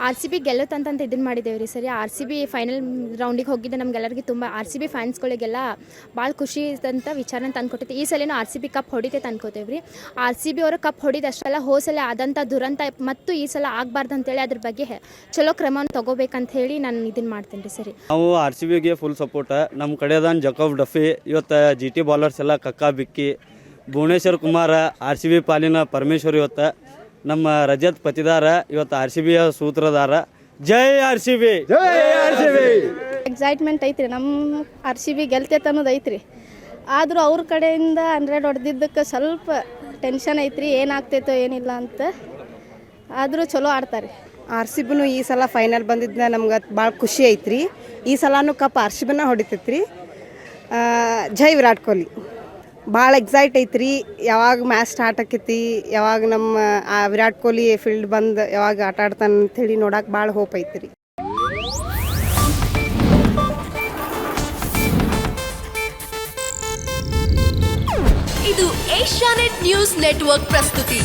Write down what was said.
R C B ಗೆಲ್ಲುತ್ತಂತ ಇದನ್ನು ಮಾಡಿದ್ದೇವೆ ರೀ ಸರಿ. ಆರ್ ಸಿ ಬಿ ಫೈನಲ್ ರೌಂಡಿಗೆ ಹೋಗಿದ್ದು ನಮಗೆಲ್ಲರಿಗೂ ತುಂಬ ಆರ್ ಸಿ ಬಿ ಫ್ಯಾನ್ಸ್ಗಳಿಗೆಲ್ಲ ಭಾಳ ಖುಷಿ ಅಂತ ವಿಚಾರನ ತಂದುಕೊಟ್ಟೈತಿ. ಈ ಸಲನೂ ಆರ್ ಸಿ ಬಿ ಕಪ್ ಹೊಡಿತೆ ತಂದ್ಕೋತೇವೆ ರೀ. ಆರ್ ಸಿ ಬಿ ಅವರು ಕಪ್ ಹೊಡಿದಷ್ಟೆಲ್ಲ ಹೋಸಲ ಆದಂಥ ದುರಂತ ಮತ್ತು ಈ ಸಲ ಆಗಬಾರ್ದು ಅಂತೇಳಿ ಅದ್ರ ಬಗ್ಗೆ ಚಲೋ ಕ್ರಮವನ್ನು ತೊಗೋಬೇಕಂತ ಹೇಳಿ ನಾನು ಇದನ್ನು ಮಾಡ್ತೀನಿ ರೀ ಸರಿ. ನಾವು ಆರ್ ಸಿ ಬಿಗೆ ಫುಲ್ ಸಪೋರ್ಟ್. ನಮ್ಮ ಕಡೆದಾನ ಜಕೋಬ್ ಡಫಿ, ಇವತ್ತು ಜಿ ಟಿ ಬಾಲರ್ಸ್ ಎಲ್ಲ ಕಕ್ಕಾ ಬಿಕ್ಕಿ, Bhuvneshwar Kumar, R C B ಪಾಲಿನ ಪರಮೇಶ್ವರ್, ಇವತ್ತು ನಮ್ಮ ರಜತ್ ಪತಿದಾರ, ಇವತ್ತು ಆರ್ ಸಿ ಬಿಯ ಸೂತ್ರಧಾರ. ಜೈ ಆರ್ ಸಿ ಬಿ, ಜೈ ಆರ್ ಸಿ ಬಿ. ಎಕ್ಸೈಟ್ಮೆಂಟ್ ಐತ್ರಿ, ನಮ್ಮ ಆರ್ ಸಿ ಬಿ ಗೆಲ್ತೈತೆ ಅನ್ನೋದು ಐತ್ರಿ. ಆದರೂ ಅವ್ರ ಕಡೆಯಿಂದ 100 ಹೊಡೆದಿದ್ದಕ್ಕೆ ಸ್ವಲ್ಪ ಟೆನ್ಷನ್ ಐತ್ರಿ, ಏನಾಗ್ತೈತೋ ಏನಿಲ್ಲ ಅಂತ. ಆದರೂ ಚಲೋ ಆಡ್ತಾರೆ. ಆರ್ ಸಿ ಬಿನೂ ಈ ಸಲ ಫೈನಲ್ ಬಂದಿದ್ದ ನಮ್ಗೆ ಭಾಳ ಖುಷಿ ಐತ್ರಿ. ಈ ಸಲನೂ ಕಪ್ ಆರ್ ಸಿ ಬಿನ ಹೊಡಿತೈತ್ರಿ. ಜೈ ವಿರಾಟ್ ಕೊಹ್ಲಿ. ಭಾಳ ಎಕ್ಸೈಟ್ ಐತ್ರಿ. ಯಾವಾಗ ಮ್ಯಾಚ್ ಸ್ಟಾರ್ಟ್ ಆಕೈತಿ, ಯಾವಾಗ ನಮ್ಮ ವಿರಾಟ್ ಕೊಹ್ಲಿ ಫೀಲ್ಡ್ ಬಂದು ಯಾವಾಗ ಆಟ ಆಡ್ತಾನೆ ಅಂಥೇಳಿ ನೋಡಕ್ಕೆ ಭಾಳ ಹೋಪ್ ಐತ್ರಿ. ಇದು ಏಷ್ಯಾನೆಟ್ ನ್ಯೂಸ್ ನೆಟ್ವರ್ಕ್ ಪ್ರಸ್ತುತಿ.